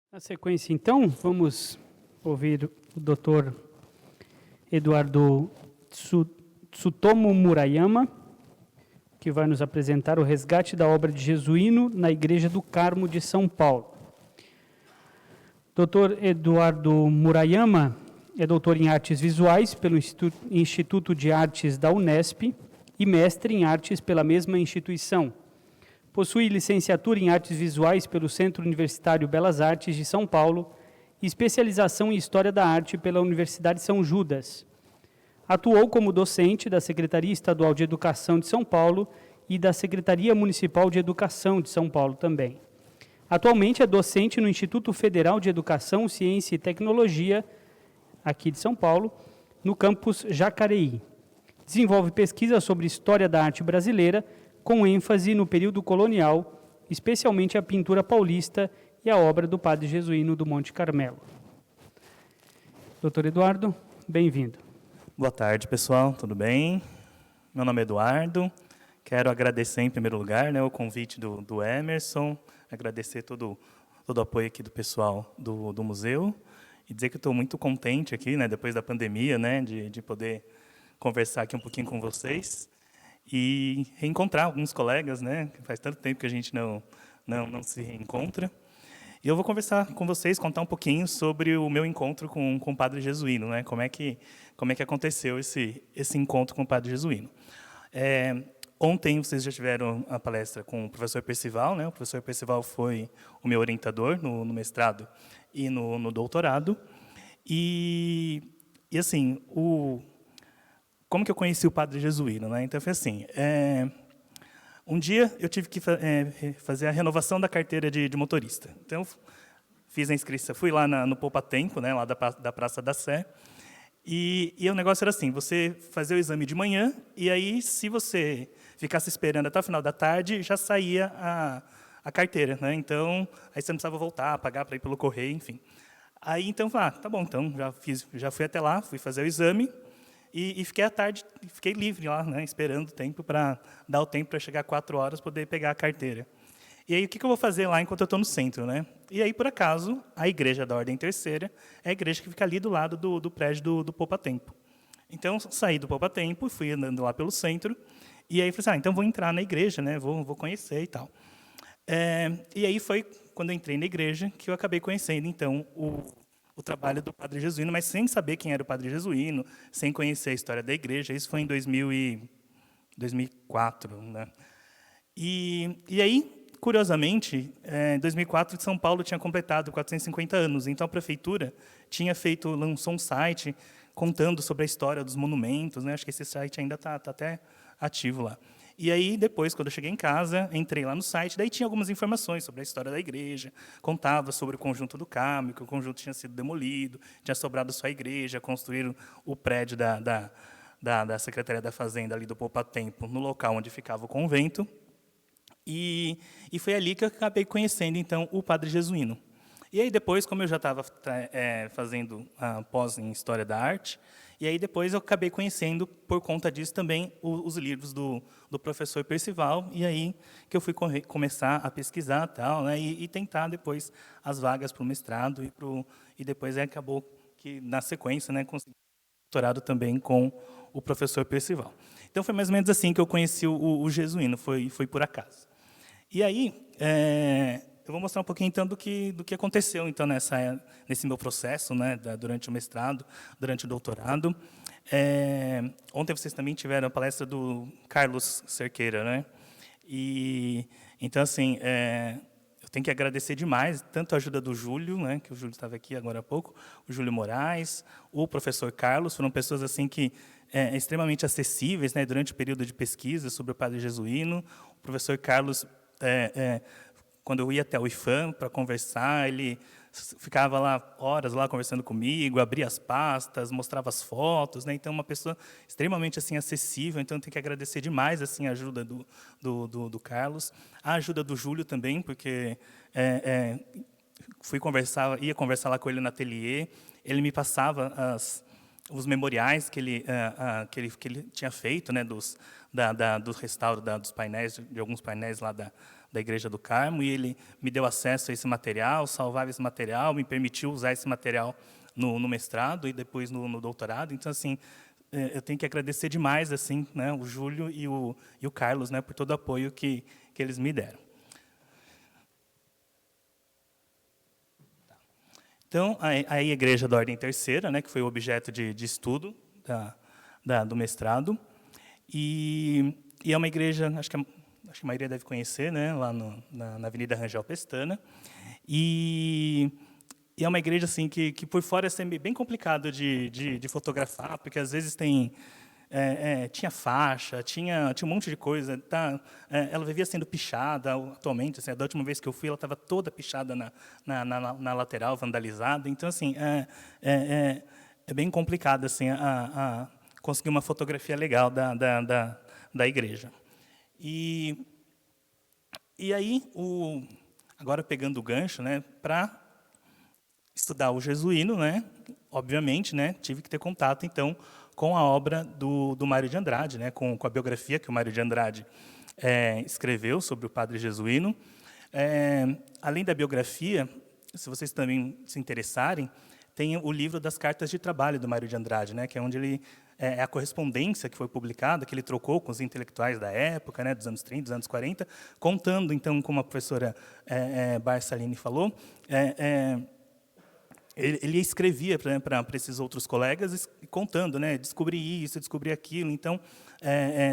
Na sequência, então, vamos ouvir o Dr. Eduardo Tsutomu Murayama, que vai nos apresentar o resgate da obra de Jesuíno na Igreja do Carmo de São Paulo. Dr. Eduardo Murayama é doutor em Artes Visuais pelo Instituto de Artes da Unesp e mestre em Artes pela mesma instituição. Possui licenciatura em Artes Visuais pelo Centro Universitário Belas Artes de São Paulo e especialização em História da Arte pela Universidade São Judas. Atuou como docente da Secretaria Estadual de Educação de São Paulo e da Secretaria Municipal de Educação de São Paulo também. Atualmente é docente no Instituto Federal de Educação, Ciência e Tecnologia, aqui de São Paulo, no campus Jacareí. Desenvolve pesquisa sobre história da arte brasileira, com ênfase no período colonial, especialmente a pintura paulista e a obra do padre Jesuíno do Monte Carmelo. Doutor Eduardo, bem-vindo. Boa tarde, pessoal, tudo bem? Meu nome é Eduardo, quero agradecer em primeiro lugar o convite do Emerson, agradecer todo o apoio aqui do pessoal do museu e dizer que estou muito contente aqui, depois da pandemia, de poder conversar aqui um pouquinho com vocês e reencontrar alguns colegas, que faz tanto tempo que a gente não se reencontra. E eu vou conversar com vocês, contar um pouquinho sobre o meu encontro com o Padre Jesuíno, como é que aconteceu esse encontro com o Padre Jesuíno. Ontem vocês já tiveram a palestra com o professor Percival, O professor Percival foi o meu orientador no mestrado e no doutorado. E assim, como que eu conheci o Padre Jesuíno, Então foi assim, um dia eu tive que fazer a renovação da carteira de motorista. Então fiz a inscrição, fui lá no Poupa Tempo, lá da Praça da Sé, e o negócio era assim, você fazia o exame de manhã, e aí se você ficasse esperando até o final da tarde, já saía a carteira, Então, aí você não precisava voltar, pagar para ir pelo correio, enfim. Aí então, tá bom, então já fui até lá, fui fazer o exame, e fiquei à tarde, fiquei livre lá, esperando o tempo para dar o tempo para chegar 4 horas, poder pegar a carteira. E aí, o que eu vou fazer lá enquanto eu estou no centro, E aí, por acaso, a igreja da Ordem Terceira é a igreja que fica ali do lado do prédio do Poupa Tempo. Então, saí do Poupa Tempo, fui andando lá pelo centro, e aí falei então vou entrar na igreja, vou conhecer e tal. E aí foi quando eu entrei na igreja que eu acabei conhecendo, então, o trabalho do Padre Jesuíno, mas sem saber quem era o Padre Jesuíno, sem conhecer a história da igreja. Isso foi em 2004. E aí, curiosamente, em 2004, São Paulo tinha completado 450 anos. Então, a prefeitura lançou um site contando sobre a história dos monumentos. Acho que esse site ainda está até ativo lá. E aí, depois, quando eu cheguei em casa, entrei lá no site, daí tinha algumas informações sobre a história da igreja, contava sobre o conjunto do Carmo, que o conjunto tinha sido demolido, tinha sobrado só a igreja, construíram o prédio da Secretaria da Fazenda, ali do Poupa Tempo, no local onde ficava o convento. E foi ali que eu acabei conhecendo, então, o Padre Jesuíno. E aí, depois, como eu já estava fazendo a pós em História da Arte, e aí depois eu acabei conhecendo, por conta disso, também os livros do professor Percival, e aí que eu fui começar a pesquisar e tentar depois as vagas para o mestrado, e depois acabou que, na sequência, consegui doutorado também com o professor Percival. Então, foi mais ou menos assim que eu conheci o Jesuíno, foi por acaso. E aí, eu vou mostrar um pouquinho, então, do que aconteceu então, nesse meu processo, durante o mestrado, durante o doutorado. Ontem vocês também tiveram a palestra do Carlos Cerqueira, E, então, assim, eu tenho que agradecer demais, tanto a ajuda do Júlio, que o Júlio estava aqui agora há pouco, o Júlio Moraes, o professor Carlos, foram pessoas assim que extremamente acessíveis, durante o período de pesquisa sobre o Padre Jesuíno. O professor Carlos, quando eu ia até o IFAM para conversar, ele ficava lá horas lá conversando comigo, abria as pastas, mostrava as fotos, Então, uma pessoa extremamente assim acessível. Então, eu tenho que agradecer demais assim a ajuda do Carlos, a ajuda do Júlio também, porque ia conversar lá com ele no ateliê, ele me passava os memoriais que ele tinha feito, do restauro dos painéis, de alguns painéis lá da Igreja do Carmo, e ele me deu acesso a esse material, salvava esse material, me permitiu usar esse material no mestrado e depois no doutorado. Então, assim, eu tenho que agradecer demais, assim, né, o Júlio e o Carlos, né, por todo o apoio que eles me deram. Então, a Igreja da Ordem Terceira, né, que foi o objeto de estudo do mestrado, e é uma igreja, acho que a maioria deve conhecer, né, lá na Avenida Rangel Pestana, e é uma igreja assim que por fora é bem complicado de fotografar, porque às vezes tinha faixa, tinha um monte de coisa. Ela vivia sendo pichada atualmente. Assim, da última vez que eu fui, ela estava toda pichada na lateral, vandalizada. Então, assim, é bem complicado assim, conseguir uma fotografia legal da igreja. E aí, agora pegando o gancho, né, para estudar o jesuíno, né, obviamente, né, tive que ter contato, então, com a obra do Mário de Andrade, né, com a biografia que o Mário de Andrade escreveu sobre o padre jesuíno. Além da biografia, se vocês também se interessarem, tem o livro das cartas de trabalho do Mário de Andrade, né, que é onde ele a correspondência que foi publicada, que ele trocou com os intelectuais da época, né, dos anos 30, dos anos 40, contando, então, como a professora Barçalini falou, ele escrevia para esses outros colegas, contando, né, descobri isso, descobri aquilo. Então,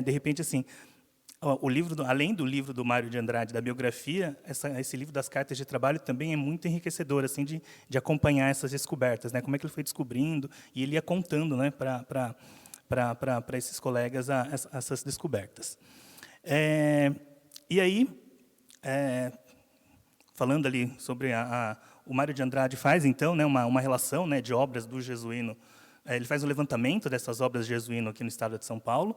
de repente, assim, o livro, além do livro do Mário de Andrade, da biografia, esse livro das cartas de trabalho também é muito enriquecedor, assim, de acompanhar essas descobertas, né, como é que ele foi descobrindo, e ele ia contando, né, para esses colegas essas descobertas. E aí, falando ali sobre o Mário de Andrade faz, então, né, uma relação, né, de obras do jesuíno. Ele faz o levantamento dessas obras de jesuíno aqui no estado de São Paulo.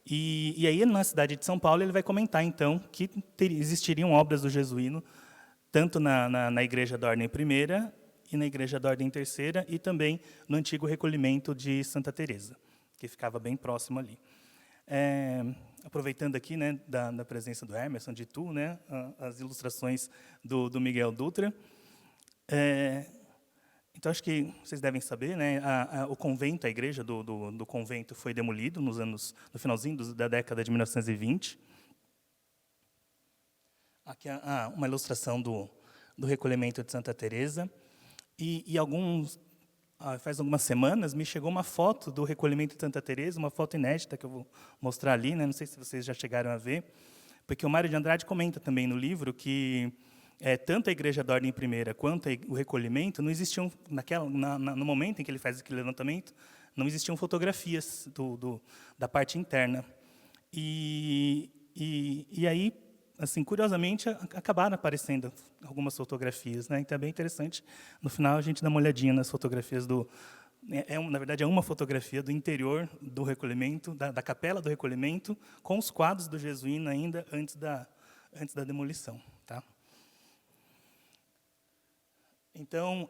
E aí, na cidade de São Paulo, ele vai comentar, então, que existiriam obras do jesuíno, tanto na Igreja da Ordem Primeira e na Igreja da Ordem Terceira, e também no antigo recolhimento de Santa Teresa, que ficava bem próximo ali. Aproveitando aqui, né, da presença do Emerson, de Tu, né, as ilustrações do Miguel Dutra. Então, acho que vocês devem saber, né, o convento, a igreja do convento foi demolido no finalzinho da década de 1920. Aqui uma ilustração do recolhimento de Santa Teresa. E faz algumas semanas, me chegou uma foto do recolhimento de Santa Teresa, uma foto inédita que eu vou mostrar ali, né, não sei se vocês já chegaram a ver, porque o Mário de Andrade comenta também no livro que tanto a Igreja da Ordem Primeira quanto o recolhimento não existiam, no momento em que ele faz aquele levantamento, não existiam fotografias da parte interna. E aí, assim, curiosamente, acabaram aparecendo algumas fotografias, né? Então é bem interessante. No final, a gente dá uma olhadinha nas fotografias na verdade, é uma fotografia do interior do recolhimento, da capela do recolhimento, com os quadros do jesuíno ainda antes da demolição, tá? Então,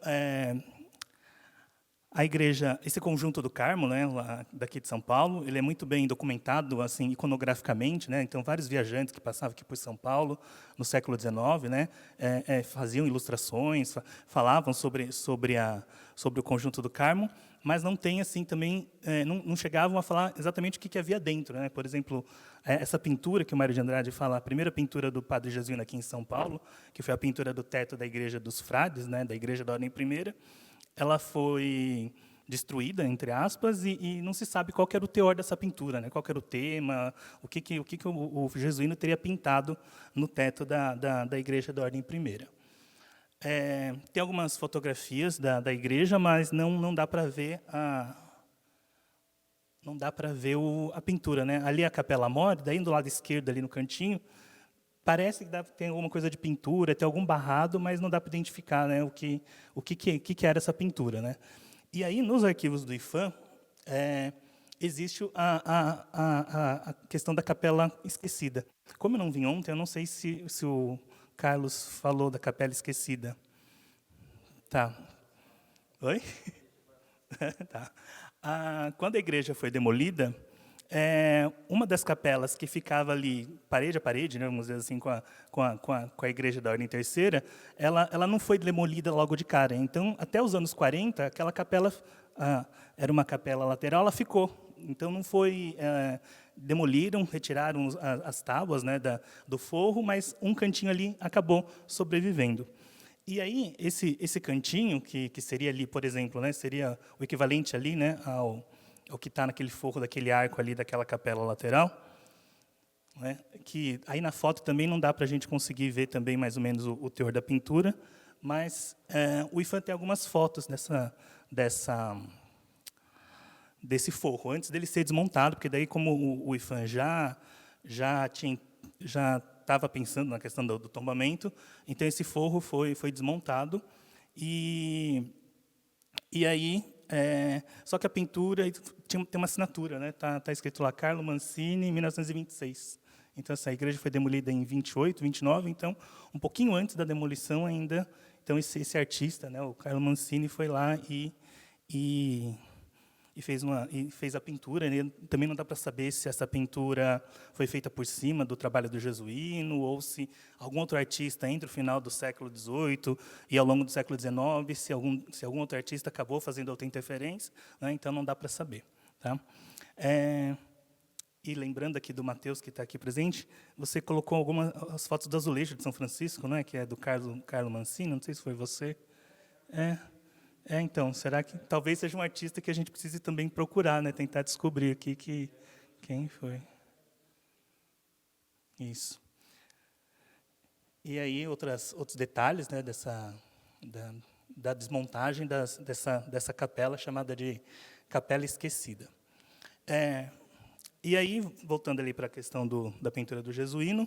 a igreja, esse conjunto do Carmo, né, lá daqui de São Paulo, ele é muito bem documentado, assim, iconograficamente, né? Então, vários viajantes que passavam aqui por São Paulo no século XIX, né, faziam ilustrações, falavam sobre o conjunto do Carmo, mas não tem assim também, não chegavam a falar exatamente o que havia dentro, né? Por exemplo, essa pintura que o Mário de Andrade fala, a primeira pintura do Padre Jesuíno aqui em São Paulo, que foi a pintura do teto da Igreja dos Frades, né, da Igreja da Ordem Primeira, ela foi destruída, entre aspas, e não se sabe qual que era o teor dessa pintura, né? Qual que era o tema, o que o jesuíno teria pintado no teto da Igreja da Ordem Primeira. Tem algumas fotografias da igreja, mas não dá para ver a pintura, né? Ali a Capela Mor, daí do lado esquerdo, ali no cantinho, parece que tem alguma coisa de pintura, tem algum barrado, mas não dá para identificar, né, o que era essa pintura, né? E aí, nos arquivos do IFAM, existe a questão da capela esquecida. Como eu não vim ontem, eu não sei se o Carlos falou da capela esquecida. Tá. Oi? Tá. Quando a igreja foi demolida, Uma das capelas que ficava ali parede a parede, né, vamos dizer assim, com a igreja da Ordem Terceira, ela não foi demolida logo de cara. Então, até os anos 40, aquela capela era uma capela lateral, ela ficou. Então, não foi... demoliram, retiraram as tábuas, né, do forro, mas um cantinho ali acabou sobrevivendo. E aí, esse cantinho, que seria ali, por exemplo, né, seria o equivalente ali, né, ao que está naquele forro daquele arco ali, daquela capela lateral, né, que aí na foto também não dá para a gente conseguir ver também mais ou menos o teor da pintura, mas o IFAM tem algumas fotos desse forro, antes dele ser desmontado, porque daí, como o IFAM já estava pensando na questão do tombamento, então esse forro foi desmontado, e aí, só que a pintura tem uma assinatura, né? Tá escrito lá, Carlo Mancini, 1926. Então, essa igreja foi demolida em 28, 29, então, um pouquinho antes da demolição ainda. Então, esse artista, né, o Carlo Mancini, foi lá e fez a pintura. Né? Também não dá para saber se essa pintura foi feita por cima do trabalho do Jesuíno ou se algum outro artista, entre o final do século XVIII e ao longo do século XIX, se algum outro artista acabou fazendo outra interferência. Né? Então, não dá para saber. Tá? E lembrando aqui do Mateus, que está aqui presente, você colocou algumas fotos do azulejo de São Francisco, né? Que é do Carlo Mancini, não sei se foi você. Então, será que talvez seja um artista que a gente precise também procurar, né? Tentar descobrir aqui quem foi. Isso. E aí, outros detalhes, né, da desmontagem dessa capela, chamada de Capela Esquecida. E aí, voltando ali para a questão da pintura do Jesuíno,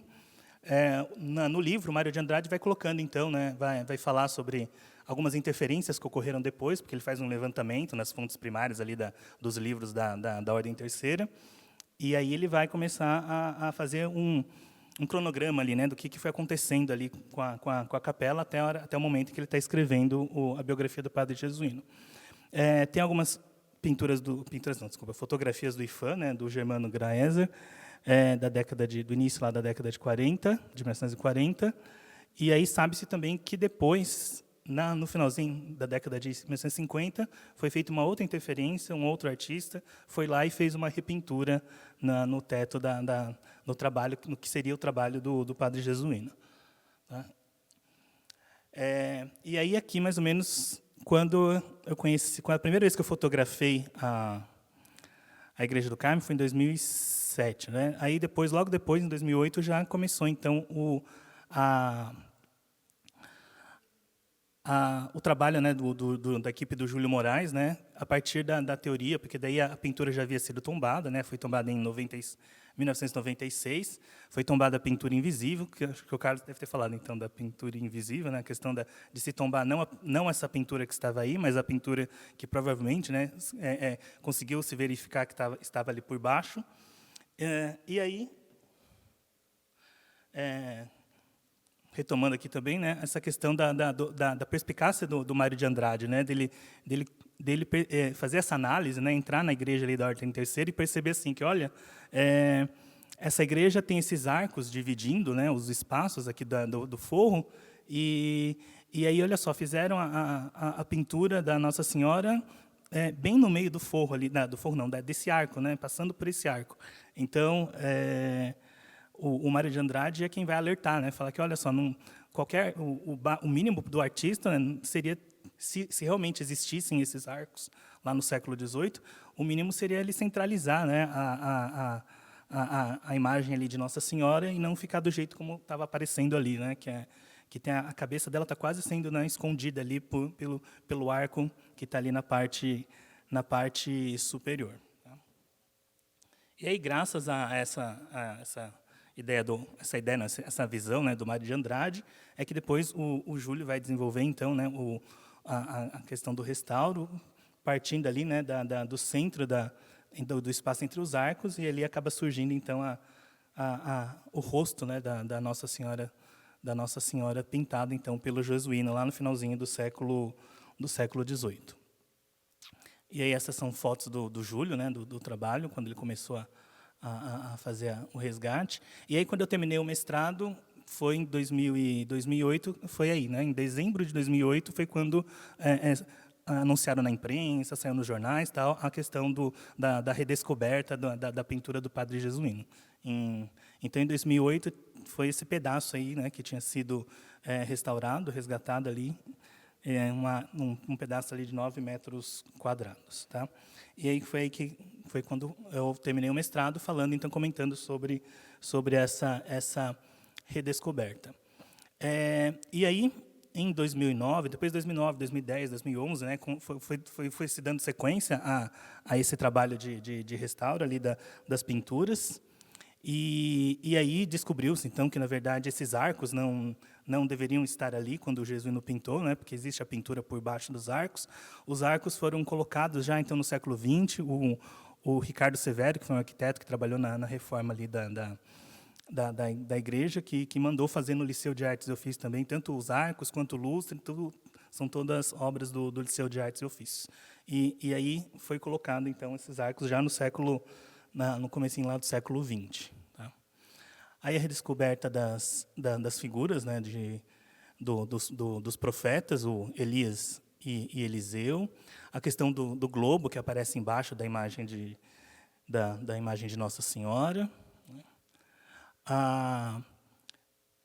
no livro, Mário de Andrade vai colocando, então, né, vai falar sobre algumas interferências que ocorreram depois, porque ele faz um levantamento nas fontes primárias ali dos livros da Ordem Terceira, e aí ele vai começar a fazer um cronograma ali, né, do que foi acontecendo ali com a capela até o momento que ele está escrevendo a biografia do padre Jesuíno. Tem algumas fotografias do IFAM, né, do Germano Graeser, do início lá da década de 40, de 1940, e aí sabe-se também que depois, no finalzinho da década de 1950, foi feita uma outra interferência, um outro artista foi lá e fez uma repintura no teto no trabalho, no que seria o trabalho do padre Jesuíno. Tá? E aí aqui, mais ou menos, quando a primeira vez que eu fotografei a Igreja do Carmo foi em 2007, né? Aí logo depois, em 2008, já começou então o trabalho, né, da equipe do Júlio Moraes, né, a partir da teoria, porque daí a pintura já havia sido tombada, né, foi tombada em 1996, foi tombada a pintura invisível, que o Carlos deve ter falado então da pintura invisível, né, a questão de se tombar não essa pintura que estava aí, mas a pintura que provavelmente, né, conseguiu se verificar que estava ali por baixo. E aí, retomando aqui também, né, essa questão da perspicácia do Mário de Andrade, né, dele fazer essa análise, né, entrar na igreja ali da Ordem Terceira e perceber assim que, olha, essa igreja tem esses arcos dividindo, né, os espaços aqui do forro, e aí, olha só, fizeram a pintura da Nossa Senhora bem no meio do forro ali, do forro não, desse arco, né, passando por esse arco. Então, o Mário de Andrade é quem vai alertar, né? Falar que, olha só, o mínimo do artista, né, seria, se realmente existissem esses arcos lá no século XVIII, o mínimo seria ele centralizar, né, a imagem ali de Nossa Senhora e não ficar do jeito como estava aparecendo ali, né? Que tem a cabeça dela está quase sendo, né, escondida ali pelo arco que está ali na parte superior. Tá? E aí, graças a essa visão, né, do Mário de Andrade, é que depois o Júlio vai desenvolver então, né, a questão do restauro, partindo ali, né, do centro do espaço entre os arcos, e ali acaba surgindo então o rosto, né, da Nossa Senhora pintado então pelo Jesuíno lá no finalzinho do século XVIII. E aí essas são fotos do Júlio, né, do trabalho, quando ele começou a fazer o resgate. E aí, quando eu terminei o mestrado, foi em 2008, foi aí, né? Em dezembro de 2008 foi quando anunciaram na imprensa, saiu nos jornais, tal, a questão da redescoberta da pintura do Padre Jesuíno. Então, em 2008 foi esse pedaço aí, né, que tinha sido restaurado, resgatado ali, um pedaço ali de 9 metros quadrados, tá? E aí foi quando eu terminei o mestrado falando, então comentando sobre essa redescoberta. E aí, em 2009, depois de 2009, 2010, 2011, né, foi se dando sequência a esse trabalho de restauro ali das pinturas. E aí descobriu-se, então, que, na verdade, esses arcos não deveriam estar ali quando o Jesuíno pintou, né, porque existe a pintura por baixo dos arcos. Os arcos foram colocados já, então, no século XX. O Ricardo Severo, que foi um arquiteto que trabalhou na reforma ali da igreja, que mandou fazer no Liceu de Artes e Ofícios também, tanto os arcos quanto o lustre, são todas obras do Liceu de Artes e Ofícios. E aí foi colocado, então, esses arcos já no comecinho lá do século XX. Tá? Aí a redescoberta das figuras, né, dos profetas, o Elias e Eliseu, a questão do globo, que aparece embaixo da imagem da imagem de Nossa Senhora.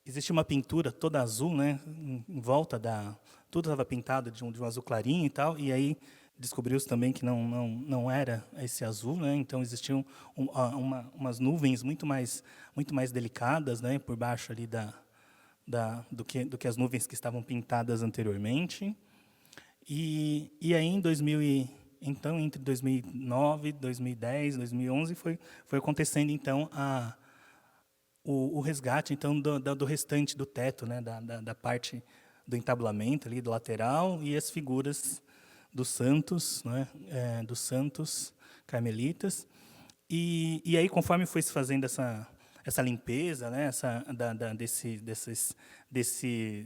Existe uma pintura toda azul, né, em volta tudo estava pintado de um azul clarinho e tal, e aí descobriu-se também que não era esse azul, né, então existiam umas nuvens muito mais delicadas, né, por baixo ali do que as nuvens que estavam pintadas anteriormente. E aí então entre 2009, 2010, 2011 foi acontecendo então o resgate, então, do restante do teto, né, da parte do entablamento ali, do lateral, e as figuras dos santos, né, dos santos carmelitas. E aí, conforme foi se fazendo essa limpeza, né,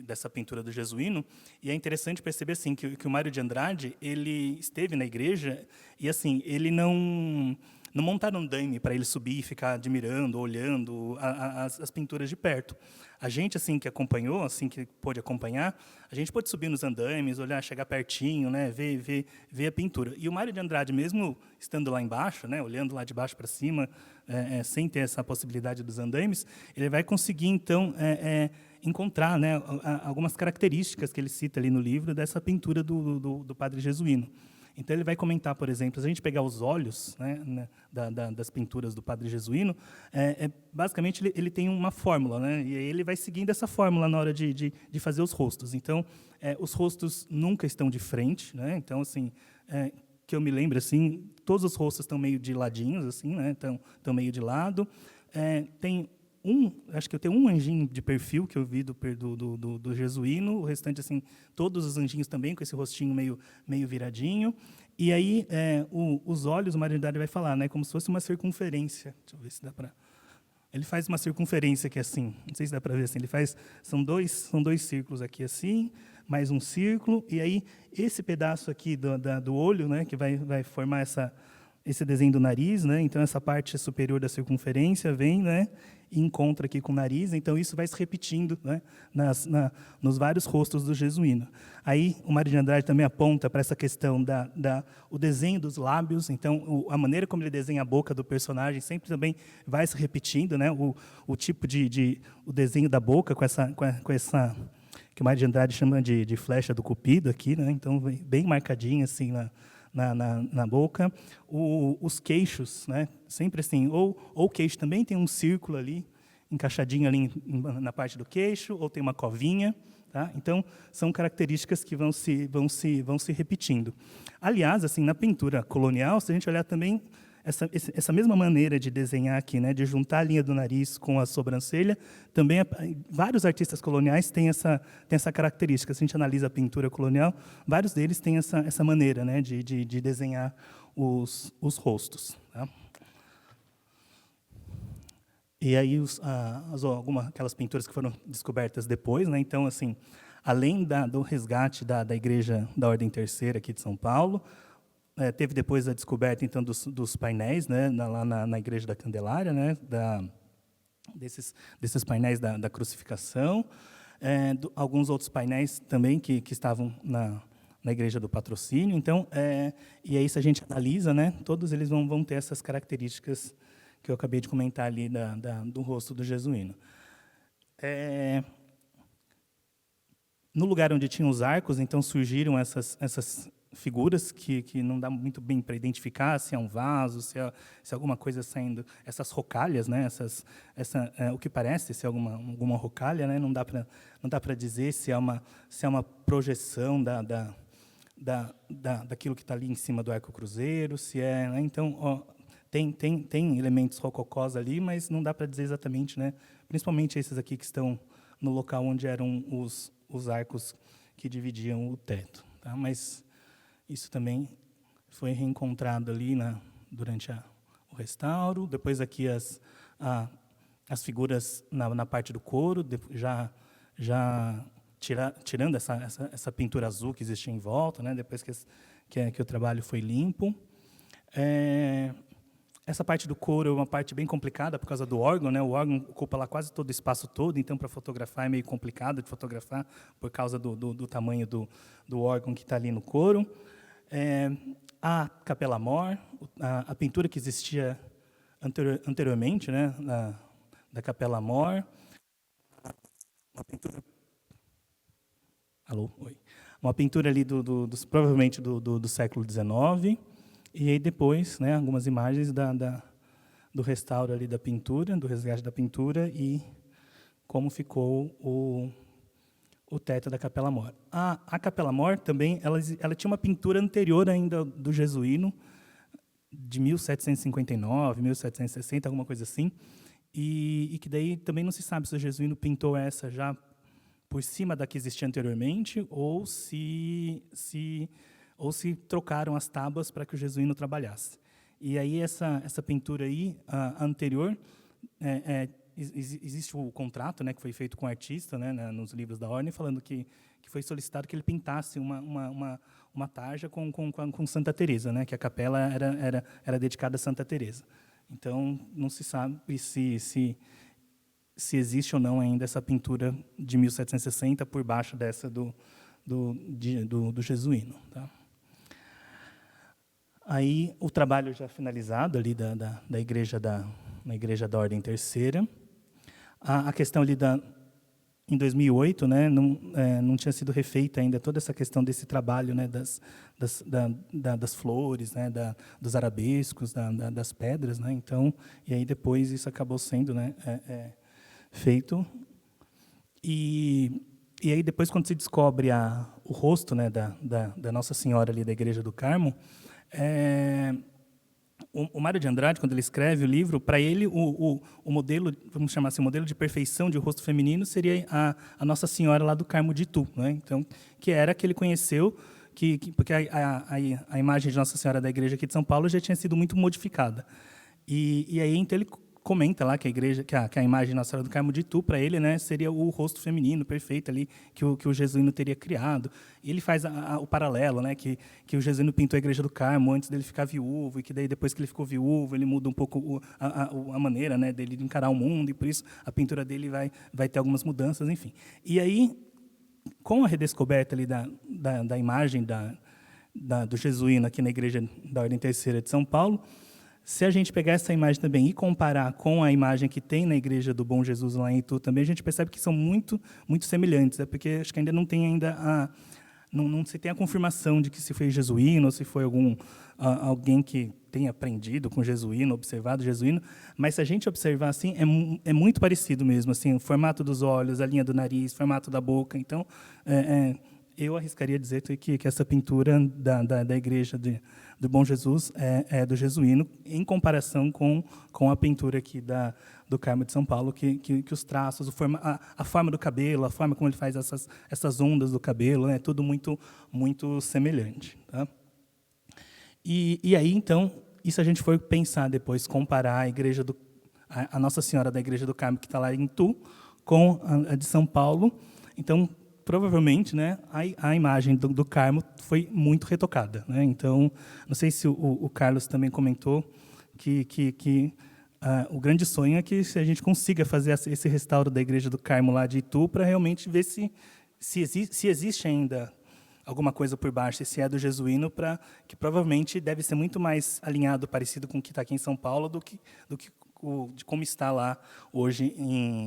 dessa pintura do Jesuíno, e é interessante perceber assim que o Mário de Andrade, ele esteve na igreja e assim ele não montaram um andaime para ele subir e ficar admirando, olhando as pinturas de perto. A gente, assim, que acompanhou, assim, que pôde acompanhar, a gente pôde subir nos andaimes, olhar, chegar pertinho, né, ver a pintura. E o Mário de Andrade, mesmo estando lá embaixo, né, olhando lá de baixo para cima, sem ter essa possibilidade dos andaimes, ele vai conseguir, então, encontrar, né, algumas características que ele cita ali no livro dessa pintura do Padre Jesuíno. Então, ele vai comentar, por exemplo, se a gente pegar os olhos, né, das pinturas do Padre Jesuíno, basicamente ele tem uma fórmula, né, e aí ele vai seguindo essa fórmula na hora de fazer os rostos. Então, os rostos nunca estão de frente, né, então, assim, que eu me lembro, assim, todos os rostos estão meio de ladinhos, assim, né, estão meio de lado. Acho que eu tenho um anjinho de perfil que eu vi do Jesuíno, o restante, assim, todos os anjinhos também com esse rostinho meio viradinho. E aí, os olhos, o Mário de Andrade vai falar, né, como se fosse uma circunferência. Deixa eu ver se dá para... Ele faz uma circunferência que é assim, não sei se dá para ver assim, são dois círculos aqui assim, mais um círculo, e aí esse pedaço aqui do olho, né, que vai formar esse desenho do nariz, né? Então essa parte superior da circunferência vem, né, e encontra aqui com o nariz. Então isso vai se repetindo, né, nos vários rostos do Jesuíno. Aí o Mário de Andrade também aponta para essa questão o desenho dos lábios. Então a maneira como ele desenha a boca do personagem sempre também vai se repetindo, né? O tipo o desenho da boca com essa que o Mário de Andrade chama de flecha do Cupido aqui, né? Então bem marcadinho assim na boca, os queixos, né? Sempre assim, ou o queixo também tem um círculo ali, encaixadinho ali na parte do queixo, ou tem uma covinha, tá? Então, são características que vão se repetindo. Aliás, assim, na pintura colonial, se a gente olhar também essa mesma maneira de desenhar aqui, né, de juntar a linha do nariz com a sobrancelha, também vários artistas coloniais têm essa característica. Se a gente analisa a pintura colonial, vários deles têm essa maneira, né, de desenhar os rostos. Tá? E aí aquelas pinturas que foram descobertas depois, né, então assim, além do resgate da igreja da Ordem Terceira aqui de São Paulo, teve depois a descoberta então dos painéis, né, lá na Igreja da Candelária, né, desses painéis da crucificação, alguns outros painéis também que estavam na Igreja do Patrocínio. Então, e aí se a gente analisa, né, todos eles vão ter essas características que eu acabei de comentar ali do rosto do jesuíno. No lugar onde tinham os arcos, então surgiram essas figuras que não dá muito bem para identificar se é um vaso, se é alguma coisa saindo, essas rocalhas, né? O que parece ser alguma rocalha, né? Não dá para dizer se é uma projeção daquilo que está ali em cima do arco cruzeiro, se é, né? Então, tem elementos rococós ali, mas não dá para dizer exatamente, né? Principalmente esses aqui que estão no local onde eram os arcos que dividiam o teto, tá? Mas isso também foi reencontrado ali durante o restauro. Depois aqui as figuras na parte do coro, já tirando essa pintura azul que existia em volta, né? Depois que o trabalho foi limpo. Essa parte do coro é uma parte bem complicada por causa do órgão, né? O órgão ocupa lá quase todo o espaço todo, então para fotografar é meio complicado de fotografar por causa do tamanho do órgão que está ali no coro. A Capela Mor, a pintura que existia anteriormente, né? Da Capela Mor, uma pintura. Alô, oi. Uma pintura ali provavelmente do século XIX. E aí depois, né, algumas imagens do restauro ali da pintura, do resgate da pintura e como ficou o teto da Capela Mor. A Capela Mor também, ela tinha uma pintura anterior ainda do jesuíno, de 1759, 1760, alguma coisa assim, e que daí também não se sabe se o jesuíno pintou essa já por cima da que existia anteriormente ou se trocaram as tábuas para que o jesuíno trabalhasse. E aí essa pintura aí, a anterior, existe o contrato, né, que foi feito com o artista, né, nos livros da ordem, falando que foi solicitado que ele pintasse uma tarja com Santa Teresa, né, que a capela era dedicada a Santa Teresa. Então não se sabe se existe ou não ainda essa pintura de 1760 por baixo dessa do jesuíno, tá? Aí o trabalho já finalizado ali na igreja da Ordem Terceira. A questão ali em 2008, né, não tinha sido refeita ainda toda essa questão desse trabalho, né, das flores, né, dos arabescos, das pedras, né, então, e aí depois isso acabou sendo, né, feito. E aí depois, quando se descobre o rosto, né, da Nossa Senhora ali da Igreja do Carmo, o Mário de Andrade, quando ele escreve o livro, para ele o modelo, vamos chamar assim, o modelo de perfeição de rosto feminino seria a Nossa Senhora lá do Carmo de Itu, né? Então, que era que ele conheceu, porque a imagem de Nossa Senhora da Igreja aqui de São Paulo já tinha sido muito modificada. E aí então ele comenta lá que a imagem de Nossa Senhora do Carmo de Itu, para ele, né, seria o rosto feminino perfeito ali que o jesuíno teria criado. E ele faz o paralelo, né, que o jesuíno pintou a Igreja do Carmo antes dele ficar viúvo, e que daí depois que ele ficou viúvo, ele muda um pouco a maneira, né, dele de encarar o mundo, e por isso a pintura dele vai ter algumas mudanças, enfim. E aí, com a redescoberta ali da imagem do jesuíno aqui na Igreja da Ordem Terceira de São Paulo, se a gente pegar essa imagem também e comparar com a imagem que tem na Igreja do Bom Jesus lá em Itu, também a gente percebe que são muito, muito semelhantes, né? Porque acho que ainda não tem não se tem a confirmação de que se foi jesuíno ou se foi alguém que tenha aprendido com jesuíno, observado jesuíno, mas se a gente observar assim, é muito parecido mesmo, assim, o formato dos olhos, a linha do nariz, o formato da boca. Então, eu arriscaria dizer que essa pintura da Igreja do Bom Jesus é do jesuíno, em comparação com a pintura aqui do Carmo de São Paulo, que os traços, a forma do cabelo, a forma como ele faz essas ondas do cabelo, é tudo muito, muito semelhante. Tá? E aí, então, e se a gente for pensar depois, comparar a Nossa Senhora da Igreja do Carmo, que está lá em Itu, com a de São Paulo, então, provavelmente, né, a imagem do Carmo foi muito retocada, né? Então, não sei se o Carlos também comentou que o grande sonho é que a gente consiga fazer esse restauro da Igreja do Carmo lá de Itu para realmente ver se existe ainda alguma coisa por baixo, se é do jesuíno, que provavelmente deve ser muito mais alinhado, parecido com o que está aqui em São Paulo, do que de como está lá hoje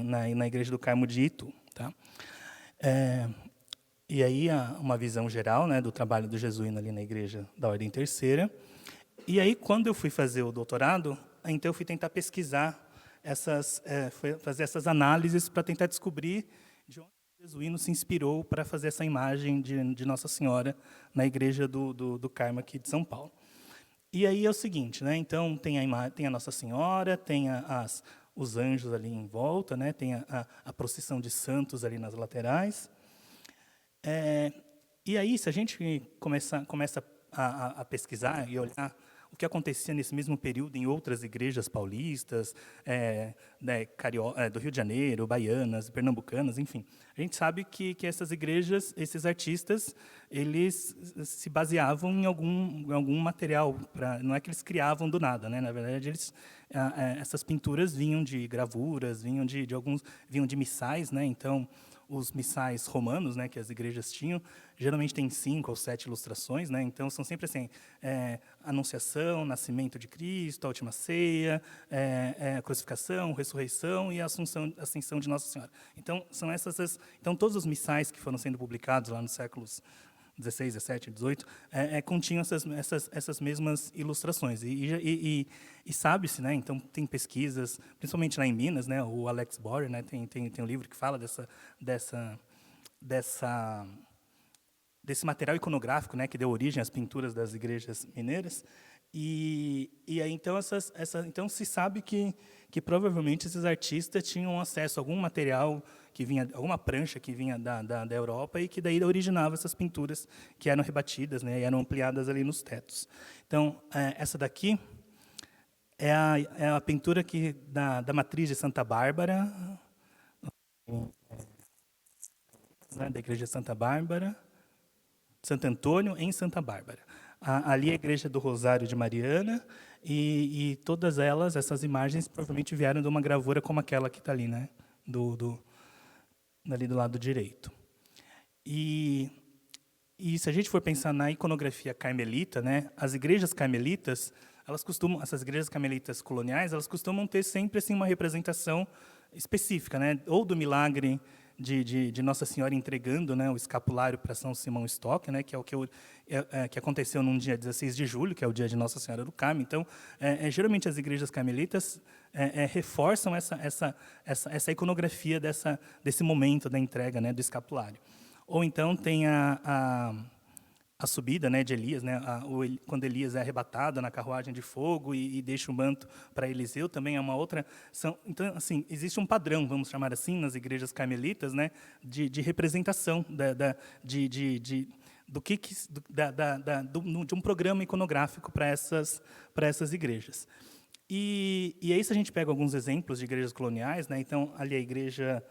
na Igreja do Carmo de Itu. Tá? E aí, uma visão geral, né, do trabalho do jesuíno ali na Igreja da Ordem Terceira. E aí, quando eu fui fazer o doutorado, então eu fui tentar pesquisar fazer essas análises para tentar descobrir de onde o jesuíno se inspirou para fazer essa imagem de Nossa Senhora na Igreja do Carmo aqui de São Paulo. E aí é o seguinte, né? Então tem a Nossa Senhora, tem os anjos ali em volta, né? Tem a procissão de santos ali nas laterais. E aí, se a gente começa a pesquisar e olhar o que acontecia nesse mesmo período em outras igrejas paulistas, né, do Rio de Janeiro, baianas, pernambucanas, enfim, a gente sabe que essas igrejas, esses artistas, eles se baseavam em algum material, não é que eles criavam do nada, né? Na verdade, essas pinturas vinham de gravuras, vinham de missais, né? Então, os missais romanos, né, que as igrejas tinham, geralmente tem 5 ou 7 ilustrações, né? Então são sempre assim: Anunciação, Nascimento de Cristo, a Última Ceia, a Crucificação, Ressurreição e a Ascensão de Nossa Senhora. Então são então todos os missais que foram sendo publicados lá nos séculos 16, 17, 18, continham essas mesmas ilustrações. E sabe-se, né? Então tem pesquisas, principalmente lá em Minas, né? O Alex Borer, né? Tem um livro que fala desse material iconográfico, né? Que deu origem às pinturas das igrejas mineiras. E aí então se sabe que provavelmente esses artistas tinham acesso a algum material que vinha, alguma prancha que vinha da Europa e que daí originava essas pinturas que eram rebatidas, né, e eram ampliadas ali nos tetos. Então, essa daqui é a pintura da matriz de Santa Bárbara, né, da Igreja de Santa Bárbara, Santo Antônio em Santa Bárbara. Ali é a Igreja do Rosário de Mariana, e todas essas imagens, provavelmente vieram de uma gravura como aquela que está ali, né, ali do lado direito. E se a gente for pensar na iconografia carmelita, né, as igrejas carmelitas, essas igrejas carmelitas coloniais, elas costumam ter sempre assim uma representação específica, né, ou do milagre de Nossa Senhora entregando, né, o escapulário para São Simão Stock, né, que é o que aconteceu num dia 16 de julho, que é o dia de Nossa Senhora do Carmo. Então, geralmente as igrejas carmelitas reforçam essa iconografia desse momento da entrega, né, do escapulário. Ou então tem a subida, né, de Elias, né, quando Elias é arrebatado na carruagem de fogo e deixa o manto para Eliseu, também é uma outra. Então, assim, existe um padrão, vamos chamar assim, nas igrejas carmelitas, né, de representação de um programa iconográfico para essas igrejas. E aí, se a gente pega alguns exemplos de igrejas coloniais, né, então, ali a Igreja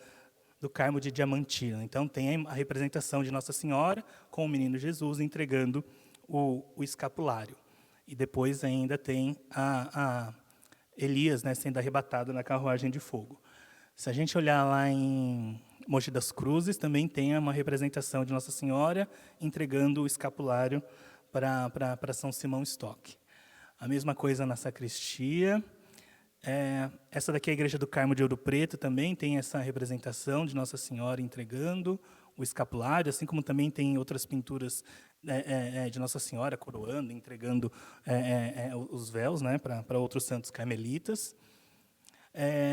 do Carmo de Diamantina. Então, tem a representação de Nossa Senhora com o menino Jesus entregando o escapulário. E depois ainda tem a Elias, né, sendo arrebatado na carruagem de fogo. Se a gente olhar lá em Mogi das Cruzes, também tem uma representação de Nossa Senhora entregando o escapulário para São Simão Stock. A mesma coisa na sacristia. Essa daqui é a Igreja do Carmo de Ouro Preto, também tem essa representação de Nossa Senhora entregando o escapulário, assim como também tem outras pinturas de Nossa Senhora coroando, entregando os véus, né, para outros santos carmelitas.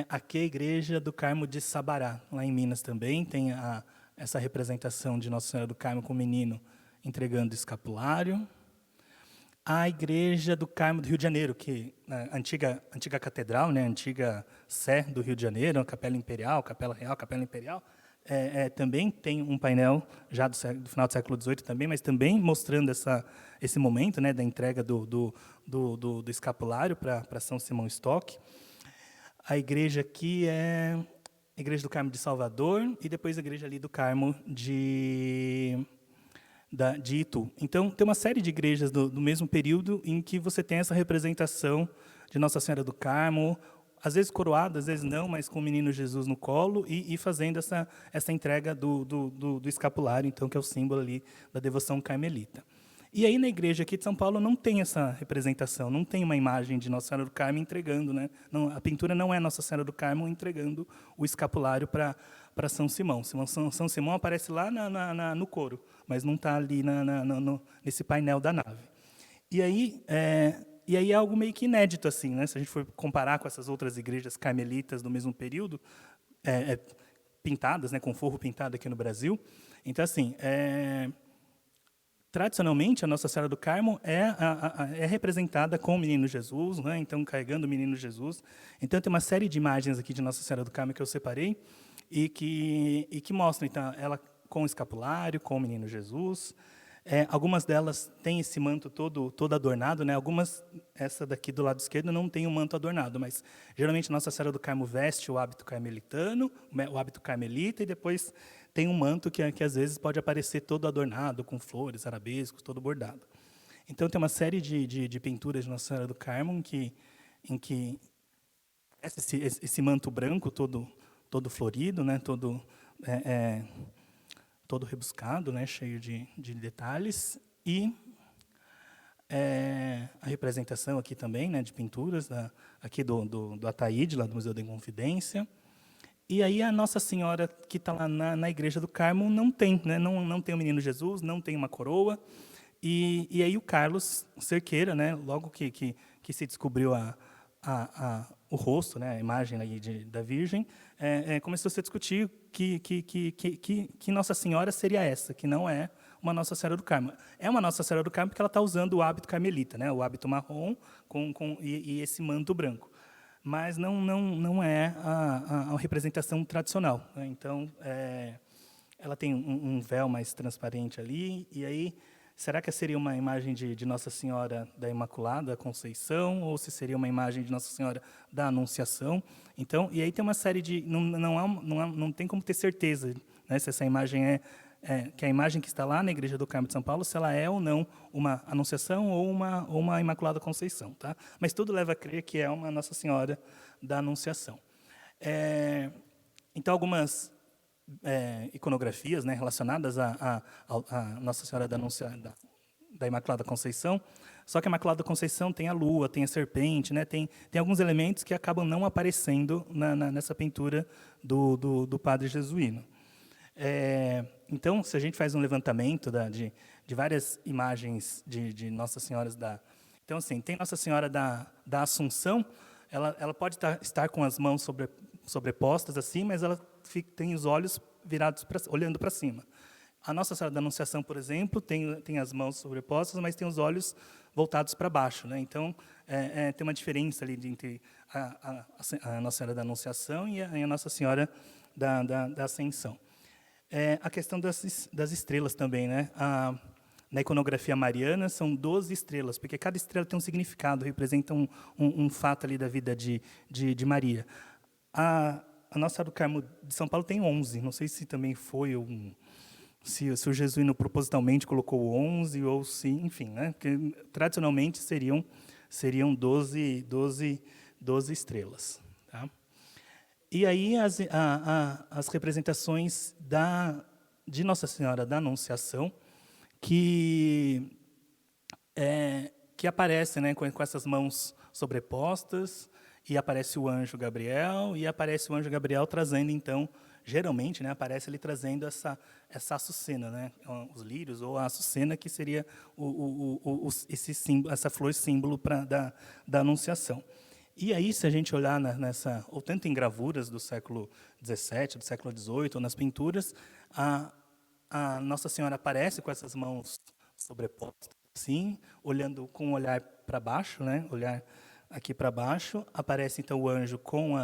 Aqui é a Igreja do Carmo de Sabará, lá em Minas também, tem essa representação de Nossa Senhora do Carmo com o menino entregando o escapulário. A Igreja do Carmo do Rio de Janeiro, que a antiga catedral, né, a antiga Sé do Rio de Janeiro, a Capela Imperial, Capela Real, Capela Imperial, também tem um painel já do final do século XVIII também, mas também mostrando esse momento, né, da entrega do escapulário para São Simão Stock. A igreja aqui é Igreja do Carmo de Salvador e depois a Igreja ali do Carmo de Itu. Então, tem uma série de igrejas do mesmo período em que você tem essa representação de Nossa Senhora do Carmo, às vezes coroada, às vezes não, mas com o menino Jesus no colo e fazendo essa entrega do escapulário, então, que é o símbolo ali da devoção carmelita. E aí, na igreja aqui de São Paulo, não tem essa representação, não tem uma imagem de Nossa Senhora do Carmo entregando, né? Não, a pintura não é Nossa Senhora do Carmo entregando o escapulário para São Simão. São Simão aparece lá no coro, mas não está ali nesse painel da nave. E aí é algo meio que inédito, assim, né? Se a gente for comparar com essas outras igrejas carmelitas do mesmo período, pintadas, né, com forro pintado aqui no Brasil. Então, assim, tradicionalmente, a Nossa Senhora do Carmo é representada com o menino Jesus, né? Então, carregando o menino Jesus. Então, tem uma série de imagens aqui de Nossa Senhora do Carmo que eu separei e que mostram, então, ela com o escapulário, com o menino Jesus. Algumas delas têm esse manto todo adornado, né? Algumas, essa daqui do lado esquerdo, não tem o manto adornado, mas geralmente Nossa Senhora do Carmo veste o hábito carmelitano, o hábito carmelita, e depois tem um manto que às vezes pode aparecer todo adornado, com flores, arabescos, todo bordado. Então, tem uma série de pinturas de Nossa Senhora do Carmo em que esse manto branco todo florido, né? Todo rebuscado, né, cheio de detalhes, e a representação aqui também, né, de pinturas, aqui do Ataíde, lá do Museu da Inconfidência. E aí a Nossa Senhora, que está lá na Igreja do Carmo, não tem, né, não tem o menino Jesus, não tem uma coroa, e aí o Carlos Cerqueira, né, logo que se descobriu o rosto, né, a imagem aí da Virgem, começou a se discutir que Nossa Senhora seria essa, que não é uma Nossa Senhora do Carmo. É uma Nossa Senhora do Carmo porque ela está usando o hábito carmelita, né, o hábito marrom e esse manto branco. Mas não é a representação tradicional, né? Então, ela tem um véu mais transparente ali, e aí, será que seria uma imagem de Nossa Senhora da Imaculada Conceição, ou se seria uma imagem de Nossa Senhora da Anunciação? Então, e aí tem uma série de... Não tem como ter certeza, né, se essa imagem que a imagem que está lá na Igreja do Carmo de São Paulo, se ela é ou não uma Anunciação ou uma Imaculada Conceição. Tá? Mas tudo leva a crer que é uma Nossa Senhora da Anunciação. Então, algumas iconografias, né, relacionadas a Nossa Senhora da Imaculada Conceição, só que a Imaculada Conceição tem a lua, tem a serpente, né, tem alguns elementos que acabam não aparecendo nessa pintura do padre jesuíno. Então, se a gente faz um levantamento de várias imagens de Nossa Senhoras Então, assim, tem Nossa Senhora da Assunção, ela pode estar com as mãos sobrepostas, assim, mas ela tem os olhos virados, olhando para cima. A Nossa Senhora da Anunciação, por exemplo, tem as mãos sobrepostas, mas tem os olhos voltados para baixo, né? Então, tem uma diferença ali entre a Nossa Senhora da Anunciação e a Nossa Senhora da Ascensão. A questão das estrelas também, né? Na iconografia mariana, são 12 estrelas, porque cada estrela tem um significado, representa um fato ali da vida de Maria. A Nossa Senhora do Carmo de São Paulo tem 11, não sei se também foi se o jesuíno propositalmente colocou 11, ou se, enfim, né? Porque, tradicionalmente seriam 12 estrelas. Tá? E aí as representações de Nossa Senhora da Anunciação, que aparecem, né, com essas mãos sobrepostas, e aparece o anjo Gabriel, trazendo, então, geralmente, né, aparece ele trazendo essa açucena, né, os lírios, ou a açucena, que seria esse símbolo, essa flor símbolo da Anunciação. E aí, se a gente olhar ou tanto em gravuras do século XVII, do século XVIII, ou nas pinturas, a Nossa Senhora aparece com essas mãos sobrepostas, assim, olhando com um olhar para baixo, né, olhar aqui para baixo. Aparece, então, o anjo com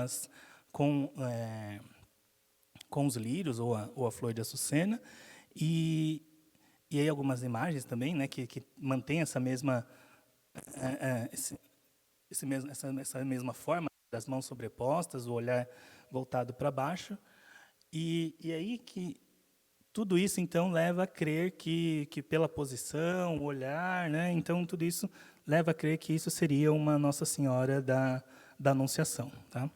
os lírios, ou a flor de açucena, e aí algumas imagens também, né, que mantém essa mesma essa mesma forma, das mãos sobrepostas, o olhar voltado para baixo. E aí que tudo isso, então, leva a crer que pela posição, o olhar, né? Então, tudo isso leva a crer que isso seria uma Nossa Senhora da Anunciação. Tá?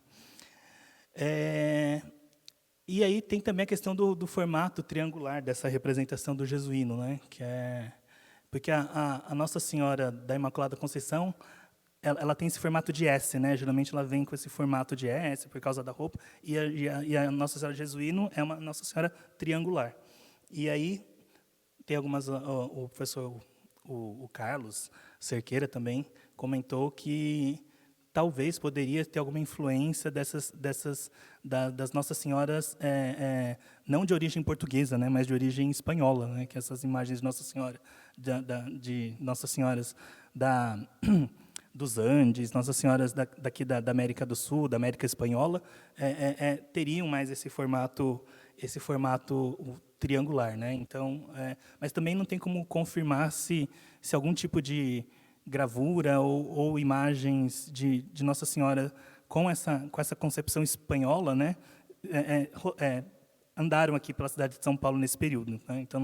E aí tem também a questão do formato triangular dessa representação do jesuíno, né? Porque a Nossa Senhora da Imaculada Conceição, ela tem esse formato de S, né? Geralmente ela vem com esse formato de S por causa da roupa, e a Nossa Senhora Jesuíno é uma Nossa Senhora triangular. E aí tem algumas, o professor o Carlos Cerqueira também comentou que talvez poderia ter alguma influência das Nossas Senhoras, não de origem portuguesa, né, mas de origem espanhola, né, que essas imagens de Nossa Senhora, de Nossas Senhoras dos Andes, Nossas Senhoras daqui da América do Sul, da América Espanhola, teriam mais esse formato triangular, né? Então, mas também não tem como confirmar se algum tipo de gravura ou imagens de Nossa Senhora com essa concepção espanhola, né? Andaram aqui pela cidade de São Paulo nesse período, né? Então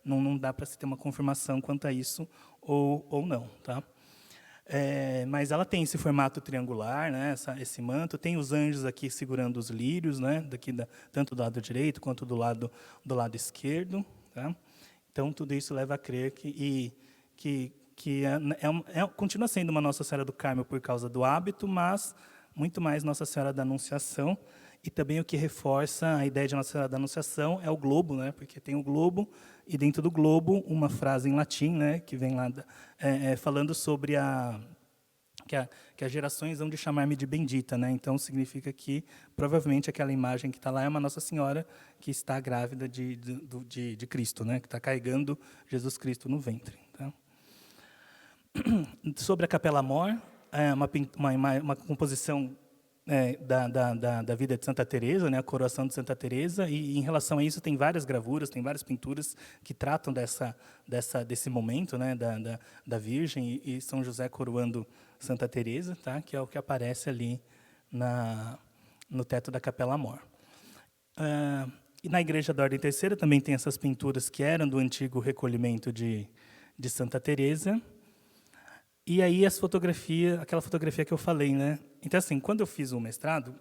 não dá para se ter uma confirmação quanto a isso ou não, tá? Mas ela tem esse formato triangular, né? Esse manto, tem os anjos aqui segurando os lírios, né? Tanto do lado direito quanto do lado esquerdo, tá? Então tudo isso leva a crer que continua sendo uma Nossa Senhora do Carmo por causa do hábito, mas muito mais Nossa Senhora da Anunciação. E também o que reforça a ideia de Nossa Senhora da Anunciação é o globo, né? Porque tem o globo, e dentro do globo uma frase em latim, né? Que vem lá falando sobre que as gerações vão de chamar-me de bendita, né? Então significa que provavelmente aquela imagem que está lá é uma Nossa Senhora que está grávida de Cristo, né? Que está carregando Jesus Cristo no ventre. Tá? Sobre a Capela Mor, uma composição da vida de Santa Teresa, né, a coroação de Santa Teresa, e em relação a isso tem várias gravuras, tem várias pinturas que tratam desse momento, né, da Virgem e São José coroando Santa Teresa, tá, que é o que aparece ali no teto da Capela Mor. E na Igreja da Ordem Terceira também tem essas pinturas que eram do antigo recolhimento de Santa Teresa. E aí aquela fotografia que eu falei, né? Então, assim, quando eu fiz o mestrado,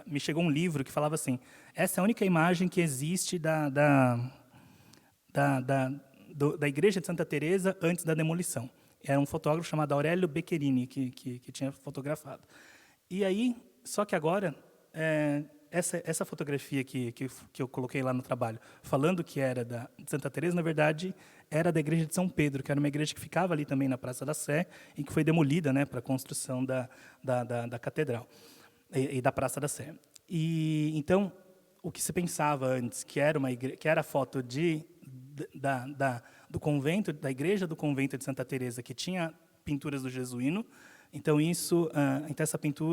me chegou um livro que falava assim: essa é a única imagem que existe da Igreja de Santa Teresa antes da demolição. Era um fotógrafo chamado Aurélio Beccherini que tinha fotografado. E aí, só que agora essa fotografia que eu coloquei lá no trabalho, falando que era de Santa Teresa, na verdade era da Igreja de São Pedro, que era uma igreja que ficava ali também na Praça da Sé e que foi demolida, né, para a construção da catedral e da Praça da Sé. E então o que se pensava antes que era a foto do convento, da Igreja do Convento de Santa Teresa, que tinha pinturas do Jesuíno. Então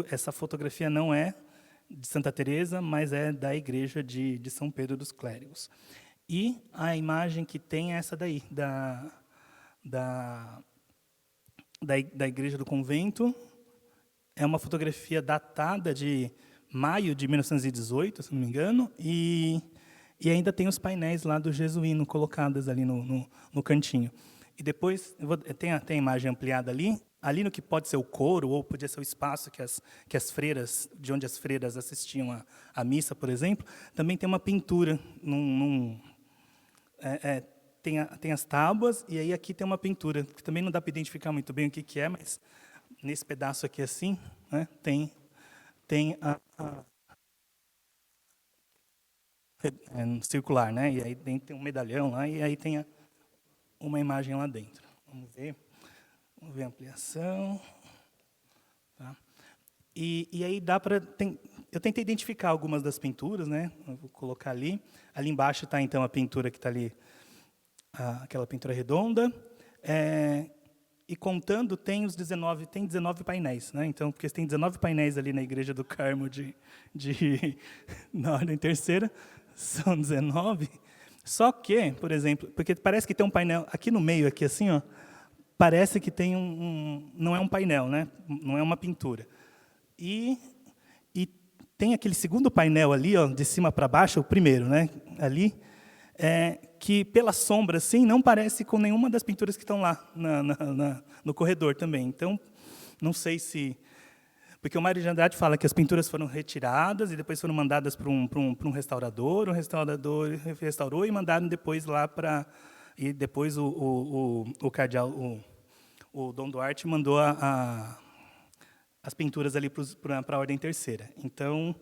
essa fotografia não é de Santa Teresa, mas é da Igreja de São Pedro dos Clérigos. E a imagem que tem é essa daí, da Igreja do Convento. É uma fotografia datada de maio de 1918, se não me engano, e ainda tem os painéis lá do Jesuíno colocados ali no cantinho. E depois, tem a imagem ampliada ali no que pode ser o coro, ou podia ser o espaço que as freiras, de onde as freiras assistiam à missa, por exemplo, também tem uma pintura. Tem as tábuas, e aí aqui tem uma pintura, que também não dá para identificar muito bem o que é, mas nesse pedaço aqui assim, né, tem circular, né, e aí dentro tem um medalhão lá, e aí tem uma imagem lá dentro. Vamos ver a ampliação. Tá? E aí dá para... Eu tentei identificar algumas das pinturas, né? Eu vou colocar ali. Ali embaixo está, então, a pintura que está ali, aquela pintura redonda. E contando, tem 19 painéis. Né? Então, porque tem 19 painéis ali na Igreja do Carmo na Ordem Terceira, são 19. Só que, por exemplo, porque parece que tem um painel aqui no meio, aqui assim, ó, parece que tem não é um painel, né? Não é uma pintura. E tem aquele segundo painel ali, ó, de cima para baixo, o primeiro, né, ali, que pela sombra, assim, não parece com nenhuma das pinturas que estão lá no corredor também. Então, não sei se... Porque o Mário de Andrade fala que as pinturas foram retiradas e depois foram mandadas para um restaurador, o restaurador restaurou e mandaram depois lá para... E depois o cardeal, o Dom Duarte, mandou as pinturas ali para a Ordem Terceira. Então,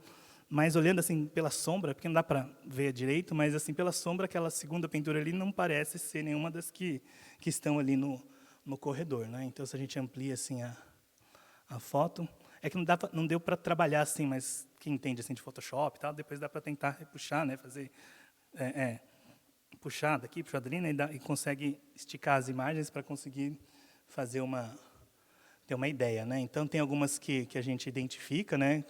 mas olhando assim pela sombra, porque não dá para ver direito, mas assim pela sombra, aquela segunda pintura ali não parece ser nenhuma das que estão ali no corredor, né? Então, se a gente amplia assim a foto, é que não deu para trabalhar assim, mas quem entende assim de Photoshop e tal, depois dá para tentar repuxar, né? Fazer puxar daqui, puxar dali, né? E consegue esticar as imagens para conseguir fazer ter uma ideia, né? Então tem algumas que a gente identifica, né?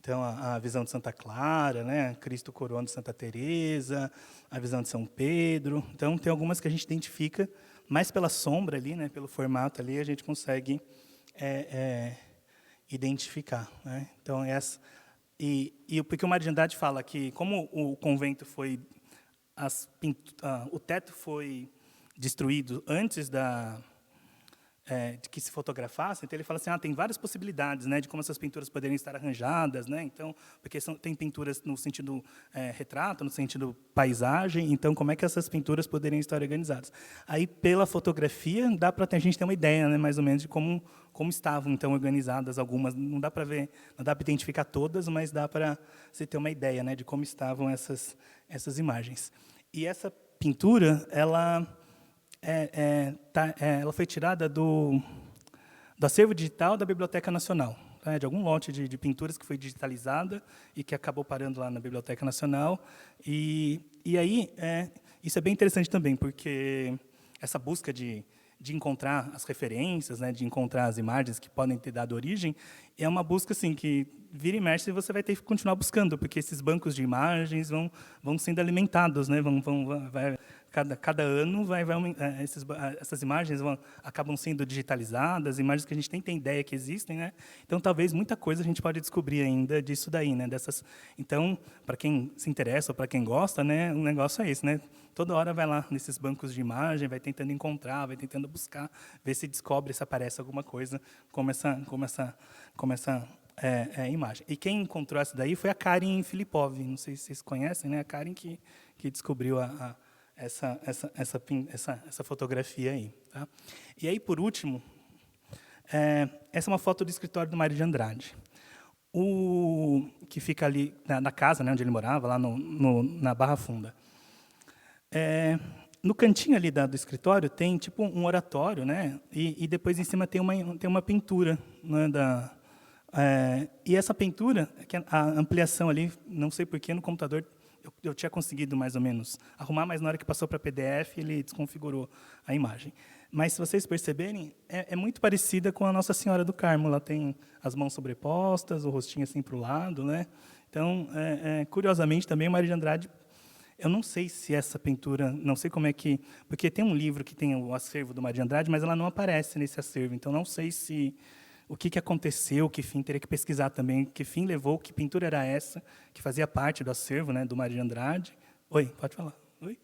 Então a visão de Santa Clara, né? Cristo coroando de Santa Teresa, a visão de São Pedro. Então tem algumas que a gente identifica, mais pela sombra ali, né? Pelo formato ali, a gente consegue identificar, né? Então essa porque o Mário de Andrade fala que como o convento foi o teto foi destruído antes de que se fotografasse, então ele fala assim, tem várias possibilidades, né, de como essas pinturas poderiam estar arranjadas, né, então, porque tem pinturas no sentido retrato, no sentido paisagem, então como é que essas pinturas poderiam estar organizadas? Aí, pela fotografia, dá para a gente ter uma ideia, né, mais ou menos, de como estavam, então, organizadas algumas, não dá para ver, não dá para identificar todas, mas dá para você ter uma ideia, né, de como estavam essas imagens. E essa pintura, ela foi tirada do acervo digital da Biblioteca Nacional, tá? De algum lote de pinturas que foi digitalizada e que acabou parando lá na Biblioteca Nacional. E aí, isso é bem interessante também, porque essa busca de encontrar as referências, né, de encontrar as imagens que podem ter dado origem, é uma busca assim, que vira e mexe e você vai ter que continuar buscando, porque esses bancos de imagens vão sendo alimentados, né, cada ano essas imagens acabam sendo digitalizadas, imagens que a gente nem tem ideia que existem, né? Então talvez muita coisa a gente pode descobrir ainda disso daí, né? Então, para quem se interessa ou para quem gosta, né, o negócio é esse, né? Toda hora vai lá nesses bancos de imagem, vai tentando encontrar, vai tentando buscar, ver se descobre, se aparece alguma coisa como essa imagem. E quem encontrou essa daí foi a Karen Filipov, não sei se vocês conhecem, né? A Karen que descobriu essa fotografia aí. Tá? E aí, por último, essa é uma foto do escritório do Mário de Andrade, que fica ali na casa, né, onde ele morava, lá na Barra Funda. No cantinho ali do escritório tem tipo um oratório, né, e depois em cima tem uma pintura, né, e essa pintura, a ampliação ali, não sei porquê, no computador eu tinha conseguido mais ou menos arrumar, mas na hora que passou para PDF, ele desconfigurou a imagem. Mas, se vocês perceberem, é muito parecida com a Nossa Senhora do Carmo. Ela tem as mãos sobrepostas, o rostinho assim para o lado, né? Então, curiosamente, também o Mário de Andrade, eu não sei se essa pintura, não sei como é que... Porque tem um livro que tem o acervo do Mário de Andrade, mas ela não aparece nesse acervo. Então, não sei se... O que aconteceu, que fim, teria que pesquisar também, que fim levou, que pintura era essa, que fazia parte do acervo, né, do Mário de Andrade. Oi, pode falar. Oi?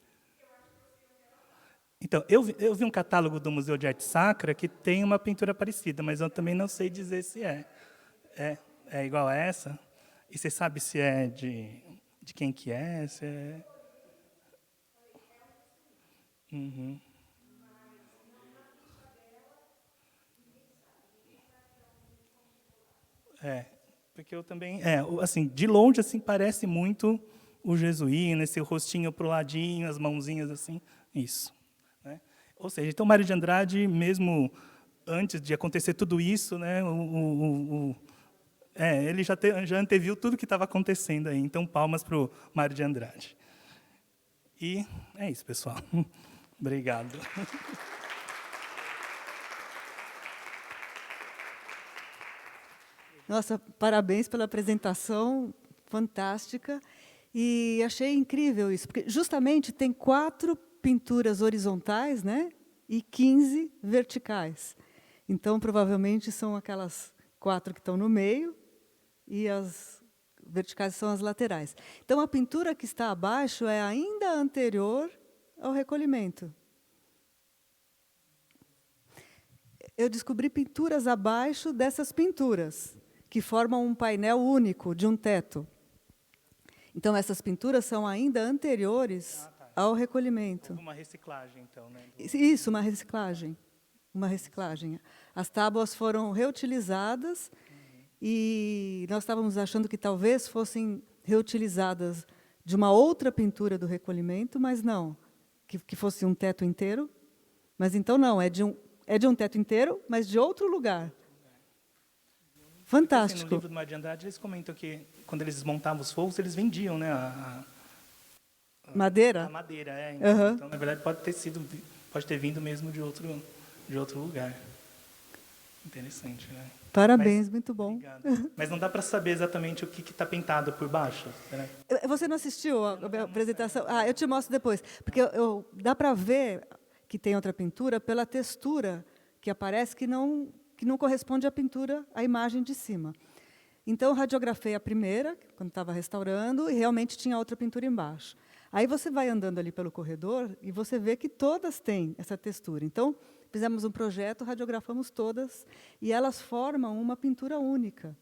Então, eu vi um catálogo do Museu de Arte Sacra que tem uma pintura parecida, mas eu também não sei dizer se é. É igual a essa? E você sabe se é de quem que é? Se é... Uhum. Porque eu também, assim, de longe assim parece muito o jesuíno, esse rostinho pro ladinho, as mãozinhas assim, isso, né? Ou seja, então Mário de Andrade, mesmo antes de acontecer tudo isso, né, ele já anteviu tudo que estava acontecendo aí. Então palmas para o Mário de Andrade. E é isso, pessoal. Obrigado. Nossa, parabéns pela apresentação, fantástica. E achei incrível isso, porque justamente tem 4 pinturas horizontais, né, e 15 verticais. Então, provavelmente, são aquelas 4 que estão no meio e as verticais são as laterais. Então, a pintura que está abaixo é ainda anterior ao recolhimento. Eu descobri pinturas abaixo dessas pinturas, que formam um painel único de um teto. Então, essas pinturas são ainda anteriores ao recolhimento. Uma reciclagem, então, né? Isso, uma reciclagem. Uma reciclagem. As tábuas foram reutilizadas e nós estávamos achando que talvez fossem reutilizadas de uma outra pintura do recolhimento, mas não, que fosse um teto inteiro. Mas então não, é de um teto inteiro, mas de outro lugar. Fantástico. Assim, no livro do Mário de Andrade, eles comentam que, quando eles desmontavam os forros, eles vendiam, né, Madeira? a madeira. Uhum. Então, na verdade, pode ter vindo mesmo de outro lugar. Interessante, né? Parabéns, muito bom. Obrigado. Mas não dá para saber exatamente o que está pintado por baixo, né? Você não assistiu a apresentação? Ah, eu te mostro depois. Porque dá para ver que tem outra pintura pela textura que aparece que não corresponde à pintura, à imagem de cima. Então, eu radiografei a primeira, quando estava restaurando, e realmente tinha outra pintura embaixo. Aí você vai andando ali pelo corredor e você vê que todas têm essa textura. Então, fizemos um projeto, radiografamos todas, e elas formam uma pintura única.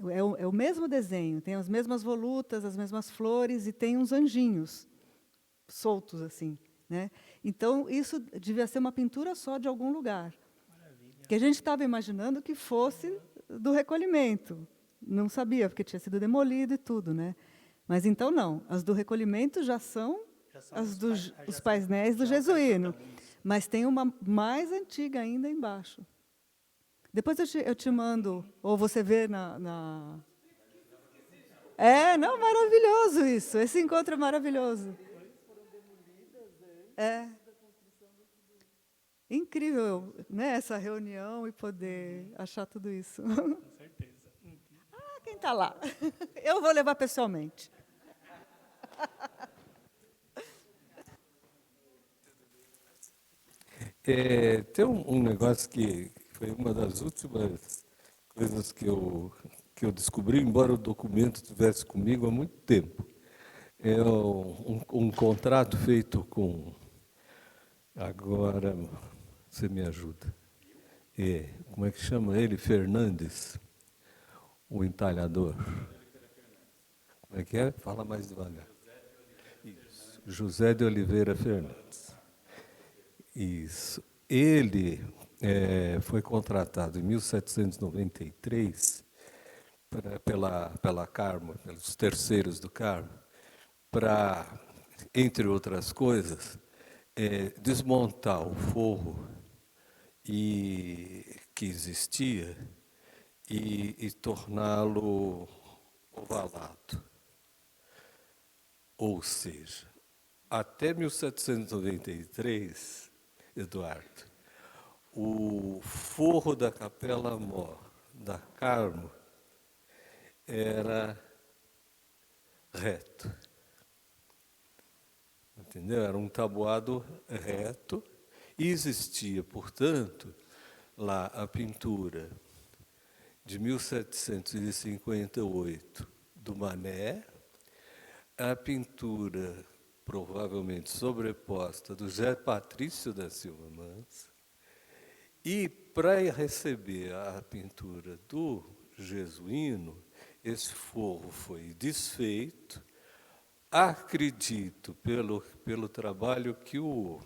É o mesmo desenho, tem as mesmas volutas, as mesmas flores, e tem uns anjinhos soltos, assim, né? Então, isso devia ser uma pintura só de algum lugar. Maravilha. Que a gente estava imaginando que fosse do recolhimento. Não sabia, porque tinha sido demolido e tudo, né? Mas, então, não. As do recolhimento já são os painéis do Jesuíno. Mas tem uma mais antiga ainda embaixo. Depois eu te mando, ou você vê na... não, maravilhoso isso. Esse encontro é maravilhoso. É. Incrível, né, essa reunião e poder achar tudo isso. Com certeza. Quem está lá? Eu vou levar pessoalmente. Tem um negócio que foi uma das últimas coisas que eu descobri, embora o documento estivesse comigo há muito tempo. É um contrato feito com... Agora, você me ajuda. Como é que chama ele? Fernandes, o entalhador. Como é que é? Fala mais devagar. Isso. José de Oliveira Fernandes. Isso. Ele foi contratado em 1793 pela Carmo, pelos terceiros do Carmo, para, entre outras coisas, desmontar o forro que existia e torná-lo ovalado. Ou seja, até 1793, Eduardo, o forro da Capela Mor da Carmo era reto. Entendeu? Era um tabuado reto e existia, portanto, lá a pintura de 1758 do Manet, a pintura provavelmente sobreposta do José Patrício da Silva Mansa, e para receber a pintura do Jesuíno, esse forro foi desfeito. Acredito, pelo trabalho que o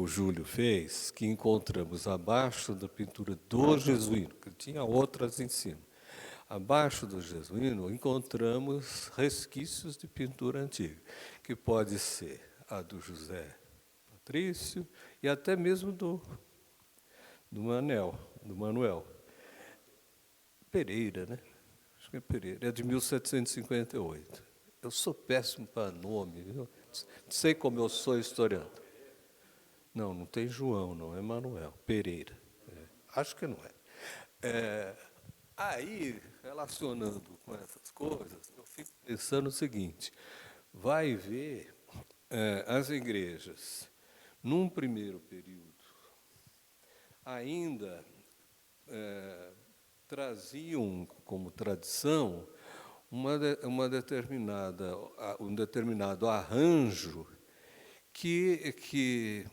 Júlio fez, que encontramos abaixo da pintura do Jesuíno, que tinha outras em cima. Abaixo do Jesuíno, encontramos resquícios de pintura antiga, que pode ser a do José Patrício e até mesmo do Manuel Pereira, né? Acho que é Pereira, é de 1758. Eu sou péssimo para nome, viu? Não sei como eu sou historiador. Não tem João, não é Manuel Pereira. Acho que não é. Aí, relacionando com essas coisas, eu fico pensando o seguinte: vai ver as igrejas, num primeiro período, ainda traziam como tradição um determinado arranjo que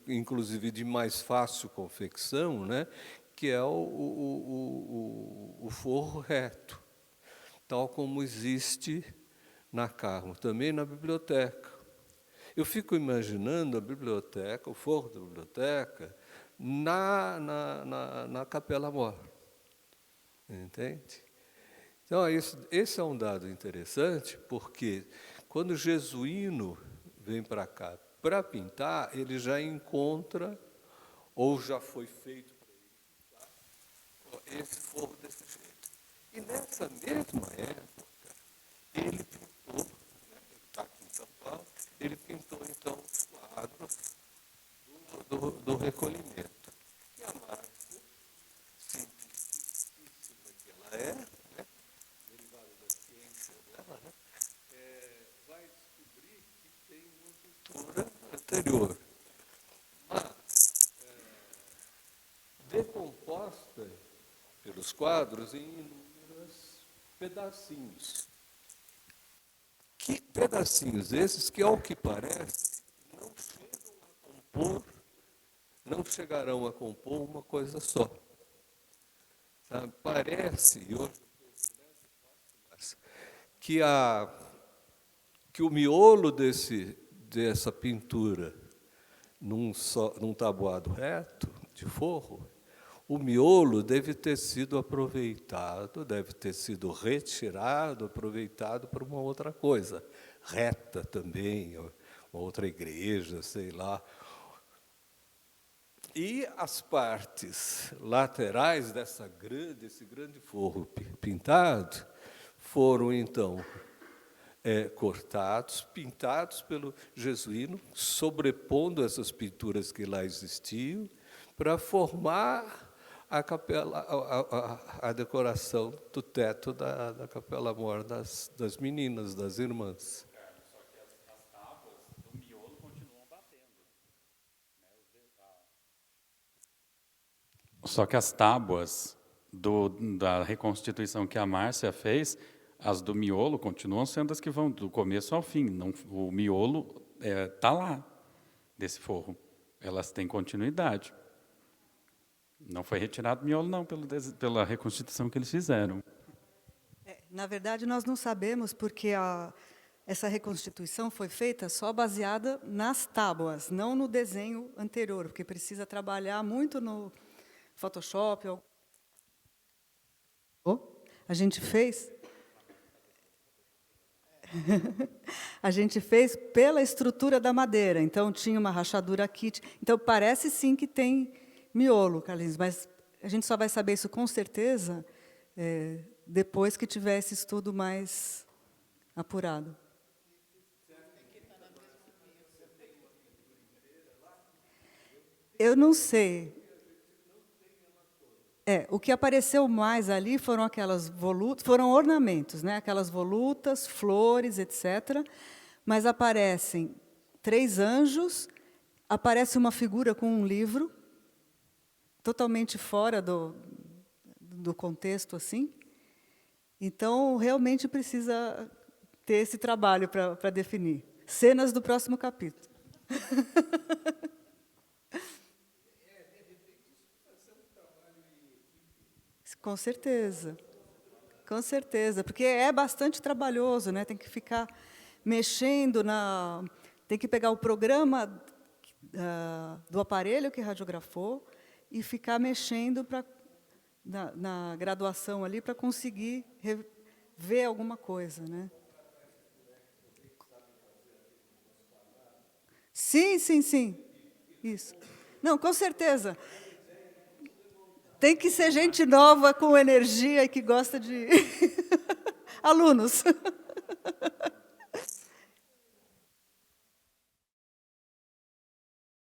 inclusive de mais fácil confecção, né, que é o forro reto, tal como existe na Carmo, também na biblioteca. Eu fico imaginando a biblioteca, o forro da biblioteca, na Capela Mor. Entende? Então, esse é um dado interessante, porque quando o jesuíno vem para cá para pintar, ele já encontra, ou já foi feito para ele pintar, esse forro desse jeito. E nessa mesma época, ele pintou, né, ele está aqui em São Paulo, ele pintou, então, os quadros do recolhimento. E a Márcia, simplesíssima que ela é, né, derivada da ciência dela, né, vai descobrir que tem uma pintura anterior, mas decomposta pelos quadros em inúmeros pedacinhos. Que pedacinhos esses que, ao que parece, não chegarão a compor uma coisa só. Sabe? Parece, e hoje que o miolo dessa pintura num tabuado reto de forro, o miolo deve ter sido aproveitado, deve ter sido retirado, aproveitado para uma outra coisa, reta também, uma outra igreja, sei lá. E as partes laterais desse grande forro pintado foram, então, cortados, pintados pelo jesuíno, sobrepondo essas pinturas que lá existiam, para formar a capela, a decoração do teto da Capela Mor das meninas, das irmãs. Só que as tábuas do miolo continuam batendo. Só que as tábuas da reconstituição que a Márcia fez, as do miolo continuam sendo as que vão do começo ao fim. Não, o miolo está lá, desse forro. Elas têm continuidade. Não foi retirado o miolo, não, pela reconstituição que eles fizeram. Na verdade, nós não sabemos, porque essa reconstituição foi feita só baseada nas tábuas, não no desenho anterior, porque precisa trabalhar muito no Photoshop. A gente fez pela estrutura da madeira, então tinha uma rachadura aqui. Então, parece sim que tem miolo, Carlinhos, mas a gente só vai saber isso com certeza depois que tiver esse estudo mais apurado. Eu não sei. O que apareceu mais ali foram aquelas volutas, foram ornamentos, né? Aquelas volutas, flores, etc. Mas aparecem 3 anjos, aparece uma figura com um livro, totalmente fora do contexto, assim. Então, realmente precisa ter esse trabalho para definir. Cenas do próximo capítulo. Com certeza. Com certeza, porque é bastante trabalhoso, né? Tem que ficar mexendo tem que pegar o programa do aparelho que radiografou e ficar mexendo na graduação ali para conseguir ver alguma coisa, né? Sim. Isso. Não, com certeza. Tem que ser gente nova, com energia e que gosta de... alunos.